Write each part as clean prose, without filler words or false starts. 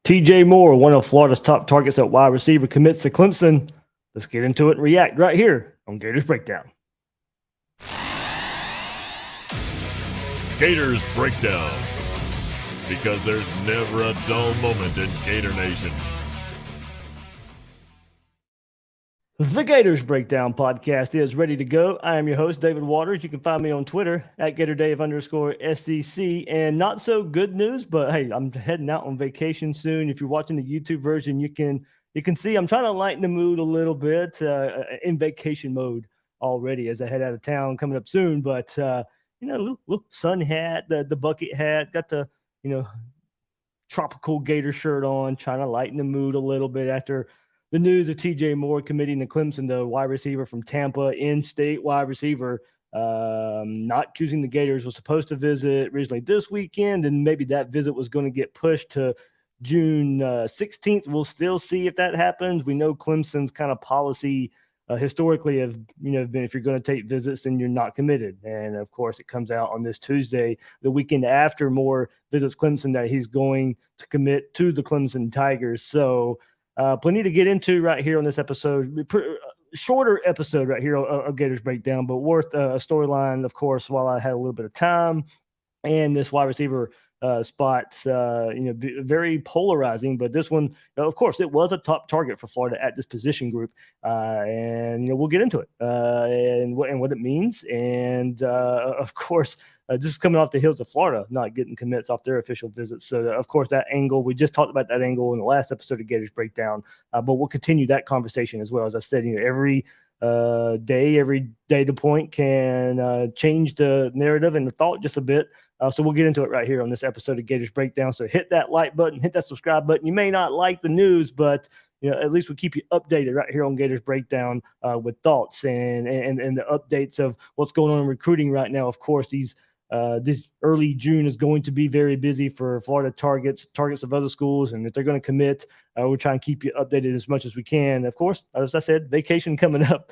TJ Moore, one of Florida's top targets at wide receiver, commits to Clemson. Let's get into it and react right here on Gators Breakdown. Gators Breakdown, because there's never a dull moment in Gator Nation. The Gators Breakdown podcast is ready to go. I am your host, David Waters. You can find me on Twitter at GatorDave_SEC. And not so good news, but hey, I'm heading out on vacation soon. If you're watching the YouTube version, you can see I'm trying to lighten the mood a little bit in vacation mode already as I head out of town coming up soon. But little sun hat, the bucket hat, got the tropical Gator shirt on, trying to lighten the mood a little bit after the news of TJ Moore committing to Clemson, the wide receiver from Tampa, in-state wide receiver, not choosing the Gators, was supposed to visit originally this weekend, and maybe that visit was going to get pushed to June 16th. We'll still see if that happens. We know Clemson's kind of policy historically have been, if you're going to take visits, then you're not committed. And of course, it comes out on this Tuesday, the weekend after Moore visits Clemson, that he's going to commit to the Clemson Tigers. So plenty to get into right here on this episode. Shorter episode right here of Gators Breakdown, but worth a storyline, of course, while I had a little bit of time. And this wide receiver spot, very polarizing. But this one, of course, it was a top target for Florida at this position group. And we'll get into it and what it means. And, of course, this is coming off the heels of Florida not getting commits off their official visits. So, of course, that angle, we just talked about that angle in the last episode of Gators Breakdown, but we'll continue that conversation as well. As I said, every data point can change the narrative and the thought just a bit. So we'll get into it right here on this episode of Gators Breakdown. So hit that like button, hit that subscribe button. You may not like the news, but at least we keep you updated right here on Gators Breakdown with thoughts and the updates of what's going on in recruiting right now. Of course, this early June is going to be very busy for Florida targets of other schools. And if they're going to commit, we're trying to keep you updated as much as we can. Of course, as I said, vacation coming up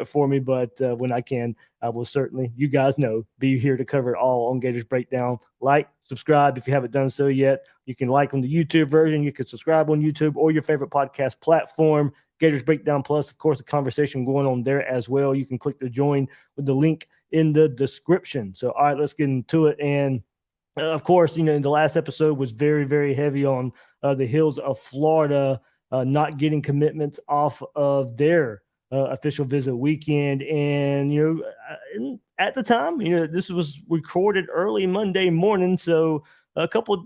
for me, but when I can, I will certainly, you guys know, be here to cover it all on Gators Breakdown. Like, subscribe if you haven't done so yet. You can like on the YouTube version. You can subscribe on YouTube or your favorite podcast platform. Gators Breakdown Plus, of course, the conversation going on there as well. You can click to join with the link in the description. So, all right, let's get into it. And of course, the last episode was very, very heavy on the heels of Florida not getting commitments off of their official visit weekend. And, at the time, this was recorded early Monday morning. So a couple,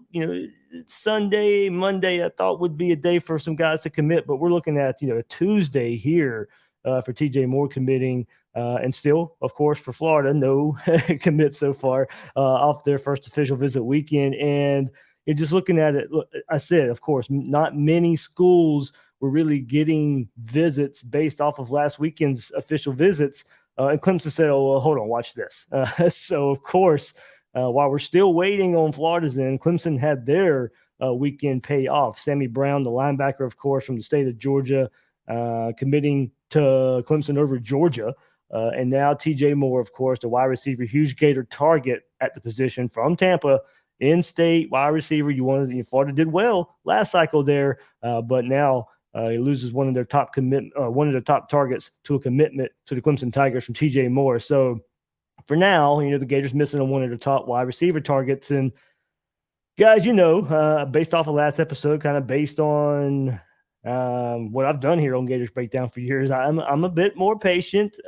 Sunday, Monday, I thought would be a day for some guys to commit, but we're looking at, Tuesday here for TJ Moore committing. And still, of course, for Florida, no commit so far off their first official visit weekend. And just looking at it, look, I said, of course, not many schools were really getting visits based off of last weekend's official visits. And Clemson said, oh, well, hold on, watch this. So, of course, while we're still waiting on Florida's end, Clemson had their weekend pay off. Sammy Brown, the linebacker, of course, from the state of Georgia, committing to Clemson over Georgia. And now TJ Moore, of course, the wide receiver, huge Gator target at the position from Tampa, in-state wide receiver. Florida did well last cycle there, but now he loses one of their top targets to a commitment to the Clemson Tigers from TJ Moore. So for now, the Gators missing on one of their top wide receiver targets. And guys, based off of last episode, kind of based on what I've done here on Gators Breakdown for years, I'm a bit more patient,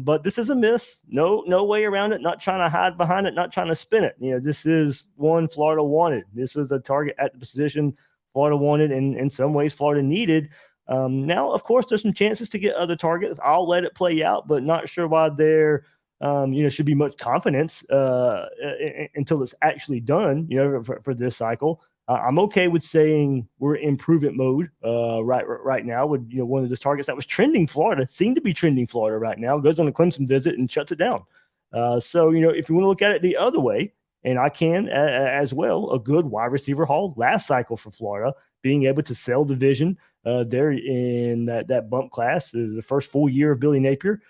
but this is a miss. No way around it. Not trying to hide behind it. Not trying to spin it. This is one Florida wanted. This was a target at the position Florida wanted, and in some ways Florida needed. Now, of course, there's some chances to get other targets. I'll let it play out, but not sure why there should be much confidence until it's actually done. For this cycle. I'm okay with saying we're in improvement mode right now with one of those targets that was trending Florida, seemed to be trending Florida right now, goes on a Clemson visit and shuts it down. So if you want to look at it the other way, and I can as well, a good wide receiver haul last cycle for Florida, being able to sell division there in that bump class, the first full year of Billy Napier,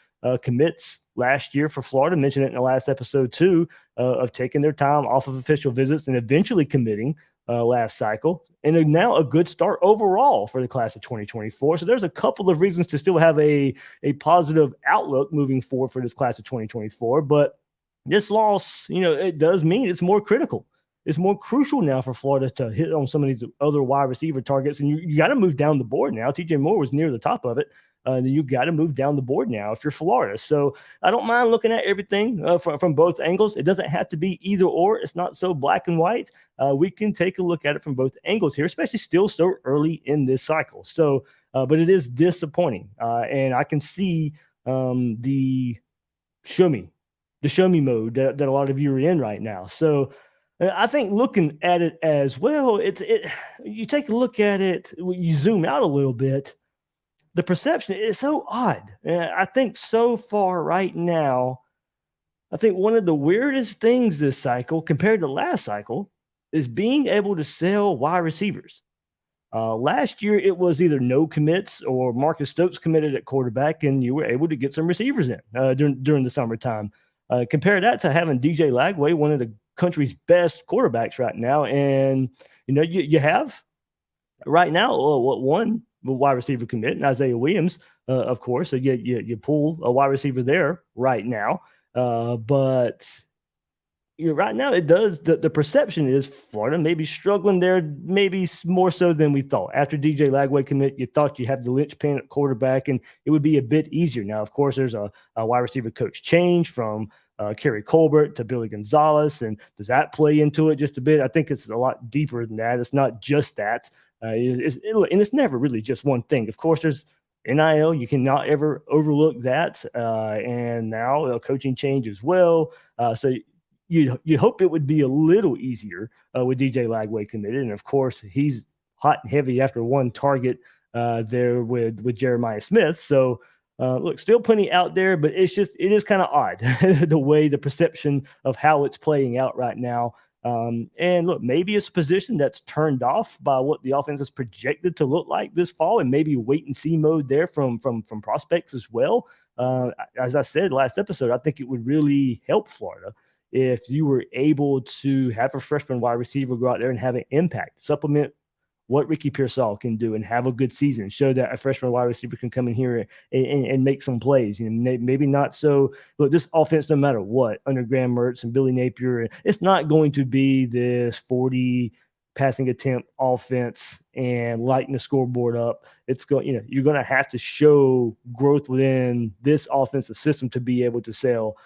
commits last year for Florida, mentioned it in the last episode too, of taking their time off of official visits and eventually committing last cycle, and now a good start overall for the class of 2024. So there's a couple of reasons to still have a positive outlook moving forward for this class of 2024. But this loss, it does mean it's more critical. It's more crucial now for Florida to hit on some of these other wide receiver targets. And you got to move down the board now. TJ Moore was near the top of it. Then you got to move down the board now if you're Florida. So I don't mind looking at everything from both angles. It doesn't have to be either or. It's not so black and white. We can take a look at it from both angles here, especially still so early in this cycle. So, but it is disappointing. And I can see the show me mode that a lot of you are in right now. So I think looking at it as well, you take a look at it, you zoom out a little bit, the perception is so odd. I think so far right now, I think one of the weirdest things this cycle compared to last cycle is being able to sell wide receivers. Last year, it was either no commits or Marcus Stokes committed at quarterback, and you were able to get some receivers in during the summertime. Compare that to having DJ Lagway, one of the country's best quarterbacks right now. And, you have right now one wide receiver commit, and Isaiah Williams, of course. So you pull a wide receiver there right now. But right now it does. The perception is Florida may be struggling there, maybe more so than we thought. After DJ Lagway commit, you thought you had the linchpin at quarterback, and it would be a bit easier. Now, of course, there's a wide receiver coach change from Kerry Colbert to Billy Gonzalez, and does that play into it just a bit? I think it's a lot deeper than that. It's not just that. And it's never really just one thing. Of course, there's NIL. You cannot ever overlook that. And now a coaching change as well. So you hope it would be a little easier with DJ Lagway committed. And of course, he's hot and heavy after one target there with Jeremiah Smith. So look, still plenty out there, but it is kind of odd the way the perception of how it's playing out right now. And look, maybe it's a position that's turned off by what the offense is projected to look like this fall, and maybe wait and see mode there from prospects as well. As I said last episode, I think it would really help Florida if you were able to have a freshman wide receiver go out there and have an impact, supplement what Ricky Pearsall can do and have a good season, show that a freshman wide receiver can come in here and make some plays. Maybe not so. Look, this offense, no matter what, under Graham Mertz and Billy Napier, it's not going to be this 40 passing attempt offense and lighting the scoreboard up. It's going, you're going to have to show growth within this offensive system to be able to sell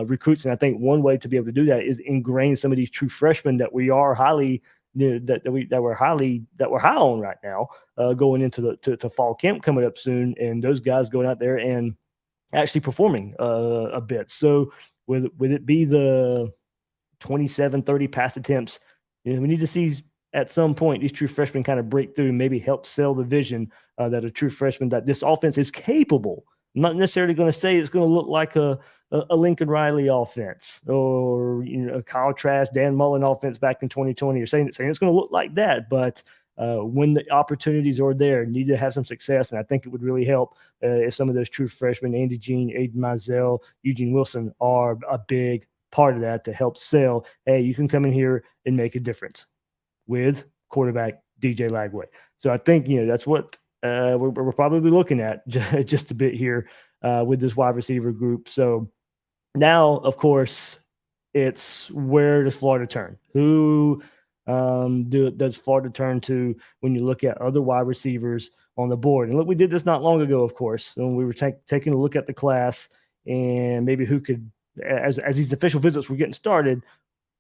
recruits. And I think one way to be able to do that is ingrain some of these true freshmen that we are highly that we're high on right now, going into the fall camp coming up soon, and those guys going out there and actually performing a bit. So would it be the 27, 30 pass attempts? We need to see at some point these true freshmen kind of break through and maybe help sell the vision that a true freshman, that this offense is capable. I'm not necessarily going to say it's going to look like a Lincoln Riley offense or a Kyle Trask, Dan Mullen offense back in 2020, or saying it's going to look like that. But when the opportunities are there, need to have some success. And I think it would really help if some of those true freshmen, Andy Jean, Aiden Mizell, Eugene Wilson, are a big part of that to help sell. Hey, you can come in here and make a difference with quarterback DJ Lagway. So I think, that's what we're probably looking at just a bit here with this wide receiver group. So now, of course, it's where does Florida turn? Who does Florida turn to when you look at other wide receivers on the board? And look, we did this not long ago, of course, when we were taking a look at the class and maybe who could, as these official visits were getting started,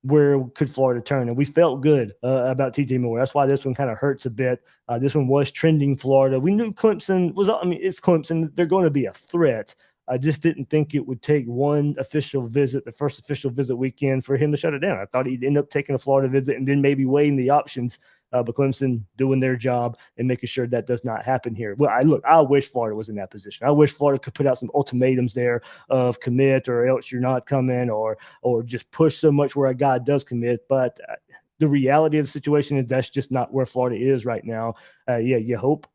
where could Florida turn? And we felt good about TJ Moore. That's why this one kind of hurts a bit. This one was trending Florida. We knew Clemson was, it's Clemson. They're going to be a threat. I just didn't think it would take one official visit, the first official visit weekend, for him to shut it down. I thought he'd end up taking a Florida visit and then maybe weighing the options, but Clemson doing their job and making sure that does not happen here. Well, I wish Florida was in that position. I wish Florida could put out some ultimatums there of commit or else you're not coming, or just push so much where a guy does commit. But the reality of the situation is that's just not where Florida is right now. You hope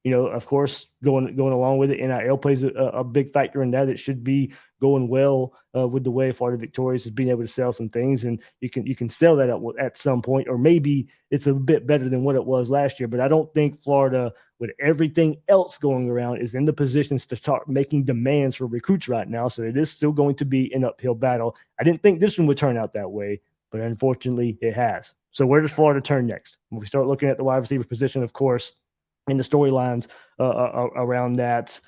of course, going along with it, NIL plays a big factor in that. It should be going well with the way Florida Victorious is being able to sell some things, and you can sell that at some point, or maybe it's a bit better than what it was last year. But I don't think Florida, with everything else going around, is in the positions to start making demands for recruits right now. So it is still going to be an uphill battle. I didn't think this one would turn out that way, but unfortunately it has. So where does Florida turn next? When we start looking at the wide receiver position, of course, in the storylines around that,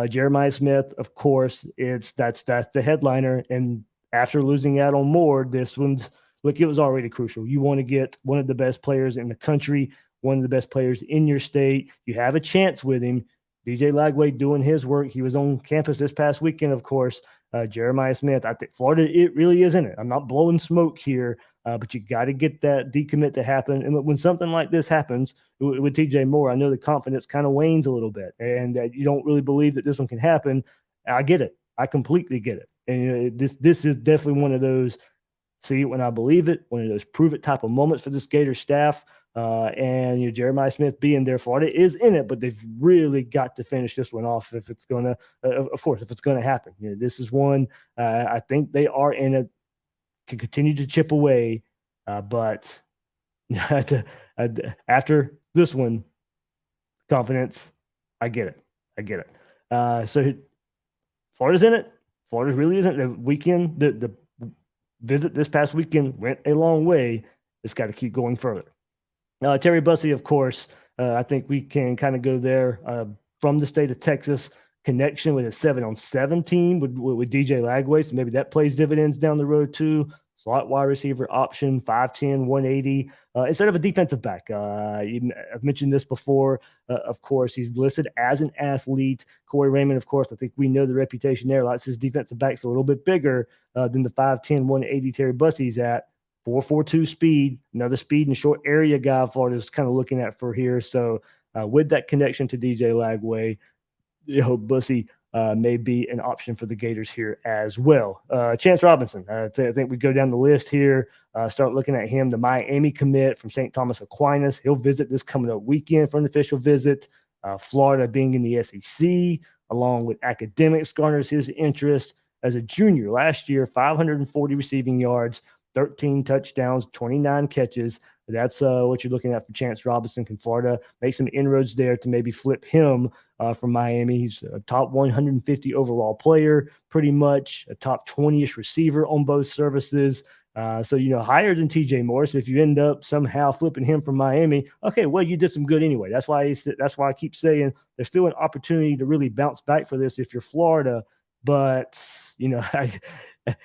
Jeremiah Smith, of course, that's the headliner. And after losing out on Moore, this one's, look, it was already crucial. You want to get one of the best players in the country, one of the best players in your state. You have a chance with him. DJ Lagway doing his work. He was on campus this past weekend, of course. Jeremiah Smith, I think Florida, it really is in it. I'm not blowing smoke here, but you got to get that decommit to happen. And when something like this happens with TJ Moore, I know the confidence kind of wanes a little bit, and you don't really believe that this one can happen. I get it. I completely get it. And this is definitely one of those see it when I believe it, one of those prove it type of moments for this Gator staff. And Jeremiah Smith being there, Florida is in it, but they've really got to finish this one off if it's going to, of course, if it's going to happen. This is one I think they are in it, can continue to chip away, but after this one, confidence, I get it. So Florida's in it. Florida really isn't. The weekend, the visit this past weekend went a long way. It's got to keep going further. Terry Bussey, of course, I think we can kind of go there from the state of Texas. Connection with a 7-on-7 team with DJ Lagway, so maybe that plays dividends down the road too. Slot wide receiver option, 5'10", 180, instead of a defensive back. I've mentioned this before. Of course, he's listed as an athlete. Corey Raymond, of course, I think we know the reputation there. Lots of his defensive backs a little bit bigger than the 5'10", 180 Terry Bussey's at. 4.42 speed, another speed and short area guy Florida's kind of looking at for here. So with that connection to DJ Lagway, Bussey may be an option for the Gators here as well. Chance Robinson, I think we go down the list here, start looking at him, the Miami commit from St. Thomas Aquinas. He'll visit this coming up weekend for an official visit. Florida being in the SEC, along with academics, garners his interest. As a junior last year, 540 receiving yards, 13 touchdowns, 29 catches. That's what you're looking at for Chance Robinson. Can Florida make some inroads there to maybe flip him from Miami? He's a top 150 overall player, pretty much a top 20-ish receiver on both services. So, higher than TJ Morris. If you end up somehow flipping him from Miami, okay, well, you did some good anyway. That's why I keep saying there's still an opportunity to really bounce back for this if you're Florida. But,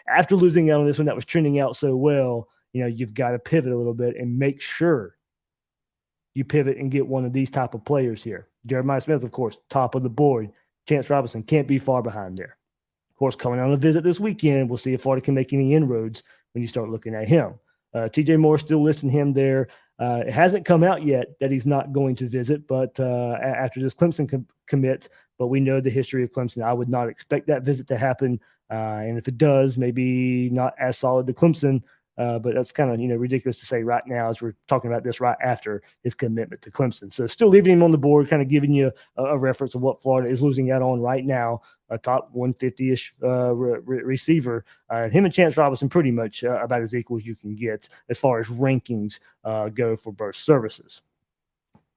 after losing out on this one that was trending out so well, you've got to pivot a little bit and make sure you pivot and get one of these type of players here. Jeremiah Smith, of course, top of the board. Chance Robinson can't be far behind there. Of course, coming on a visit this weekend, we'll see if Florida can make any inroads when you start looking at him. TJ Moore still listing him there. It hasn't come out yet that he's not going to visit, but after this Clemson commit, but we know the history of Clemson. I would not expect that visit to happen. And if it does, maybe not as solid to Clemson, but that's kind of, ridiculous to say right now as we're talking about this right after his commitment to Clemson. So still leaving him on the board, kind of giving you a reference of what Florida is losing out on right now, a top 150-ish receiver. Him and Chance Robinson pretty much about as equal as you can get as far as rankings go for both services.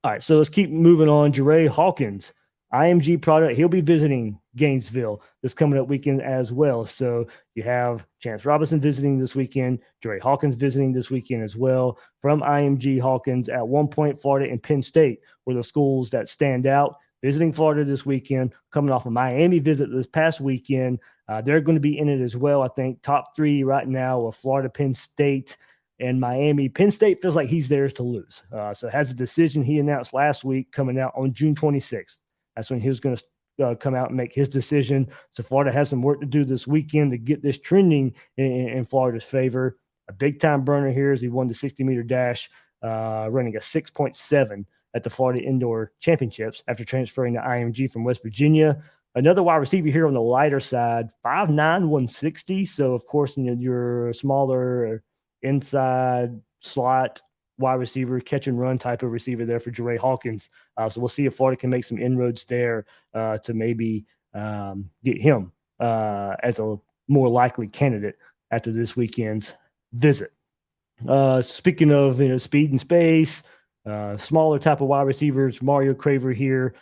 All right, so let's keep moving on. Jeray Hawkins, IMG product. He'll be visiting Gainesville this coming up weekend as well. So you have Chance Robinson visiting this weekend, Jeray Hawkins visiting this weekend as well. From IMG, Hawkins at one point, Florida and Penn State were the schools that stand out. Visiting Florida this weekend, coming off a Miami visit this past weekend. They're going to be in it as well. I think top three right now are Florida, Penn State, and Miami. Penn State feels like he's theirs to lose. So has a decision he announced last week coming out on June 26th. That's when he was going to come out and make his decision. So Florida has some work to do this weekend to get this trending in Florida's favor. A big-time burner here as he won the 60-meter dash, running a 6.7 at the Florida Indoor Championships after transferring to IMG from West Virginia. Another wide receiver here on the lighter side, 5'9", 160. So, of course, your smaller inside slot wide receiver, catch and run type of receiver there for Jeray Hawkins. So we'll see if Florida can make some inroads there to maybe get him as a more likely candidate after this weekend's visit. Speaking of speed and space, smaller type of wide receivers, Mario Craver here.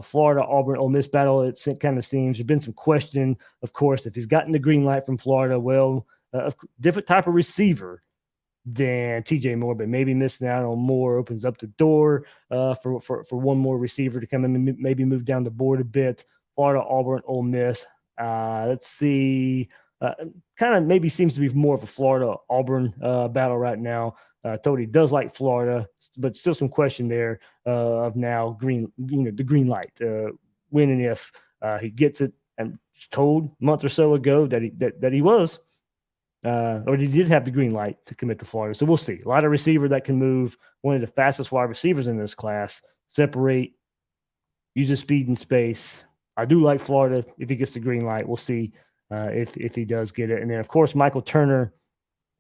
Florida, Auburn, Ole Miss battle, it kind of seems. There's been some question, of course, if he's gotten the green light from Florida. Well, different type of receiver than TJ Moore, but maybe missing out on Moore opens up the door for one more receiver to come in and maybe move down the board a bit. Florida, Auburn, Ole Miss. Let's see. Kind of maybe seems to be more of a Florida Auburn battle right now. Tony does like Florida, but still some question there of now the green light when and if he gets it. And told a month or so ago that he was or he did have the green light to commit to Florida. So we'll see. A lot of receiver that can move. One of the fastest wide receivers in this class. Separate, use his speed and space. I do like Florida if he gets the green light. We'll see if he does get it. And then, of course, Michael Turner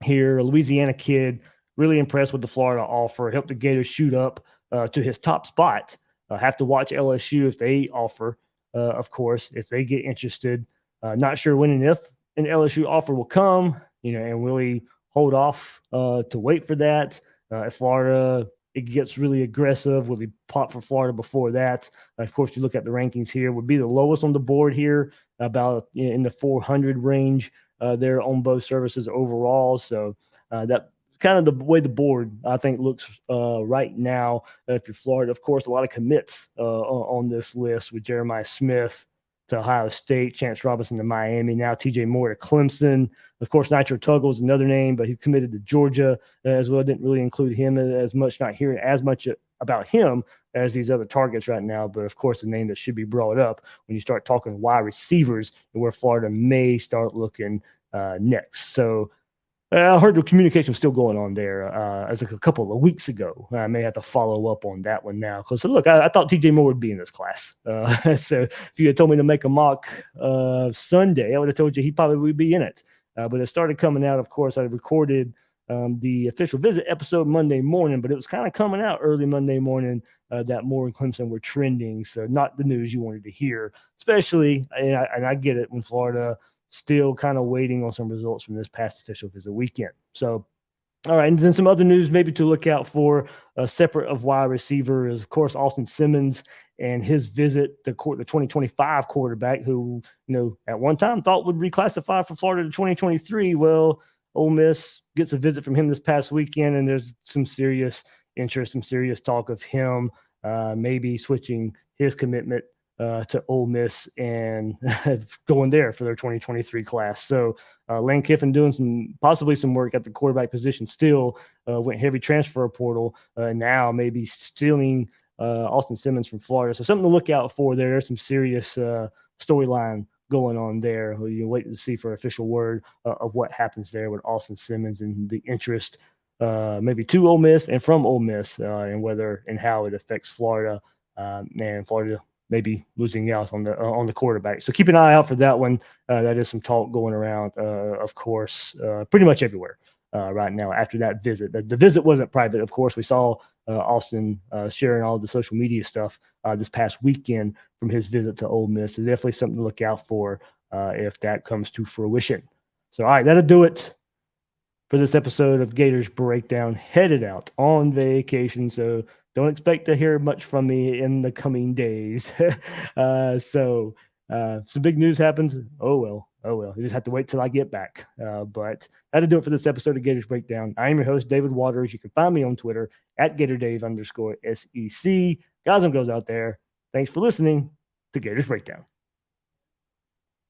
here, a Louisiana kid, really impressed with the Florida offer. Helped the Gators shoot up to his top spot. Have to watch LSU if they offer, of course, if they get interested. Not sure when and if an LSU offer will come, and will he hold off to wait for that? If Florida it gets really aggressive, will he pop for Florida before that? Of course, you look at the rankings here, would be the lowest on the board here, about in the 400 range there on both services overall. So that kind of the way the board, I think, looks right now. If you're Florida, of course, a lot of commits on this list with Jeremiah Smith to Ohio State, Chance Robinson to Miami, now TJ Moore to Clemson. Of course, Nitro Tuggle is another name, but he committed to Georgia as well. Didn't really include him as much, not hearing as much about him as these other targets right now. But, of course, the name that should be brought up when you start talking wide receivers and where Florida may start looking next. So, I heard the communication was still going on there as a couple of weeks ago. I may have to follow up on that one now. Because, look, I thought TJ Moore would be in this class. So if you had told me to make a mock Sunday, I would have told you he probably would be in it. But it started coming out, of course. I recorded the official visit episode Monday morning, but it was kind of coming out early Monday morning that Moore and Clemson were trending. So not the news you wanted to hear, especially, and I get it, when Florida – still kind of waiting on some results from this past official visit weekend. So, all right, and then some other news maybe to look out for, separate of wide receiver, is, of course, Austin Simmons and his visit, the 2025 quarterback who, at one time thought would reclassify for Florida to 2023. Well, Ole Miss gets a visit from him this past weekend, and there's some serious interest, some serious talk of him maybe switching his commitment to Ole Miss and going there for their 2023 class. So Lane Kiffin doing possibly some work at the quarterback position still, went heavy transfer portal, now maybe stealing Austin Simmons from Florida. So something to look out for there. There's some serious storyline going on there. You wait to see for official word of what happens there with Austin Simmons and the interest maybe to Ole Miss and from Ole Miss and whether and how it affects Florida and Florida maybe losing out on the quarterback. So keep an eye out for that one. That is some talk going around, of course, pretty much everywhere right now after that visit. The visit wasn't private, of course. We saw Austin sharing all the social media stuff this past weekend from his visit to Ole Miss. So definitely something to look out for if that comes to fruition. So, all right, that'll do it for this episode of Gators Breakdown. Headed out on vacation, so don't expect to hear much from me in the coming days. So some big news happens. Oh, well. You just have to wait till I get back. But that'll do it for this episode of Gators Breakdown. I am your host, David Waters. You can find me on Twitter at GatorDave_SEC. Guys and girls out there, thanks for listening to Gators Breakdown.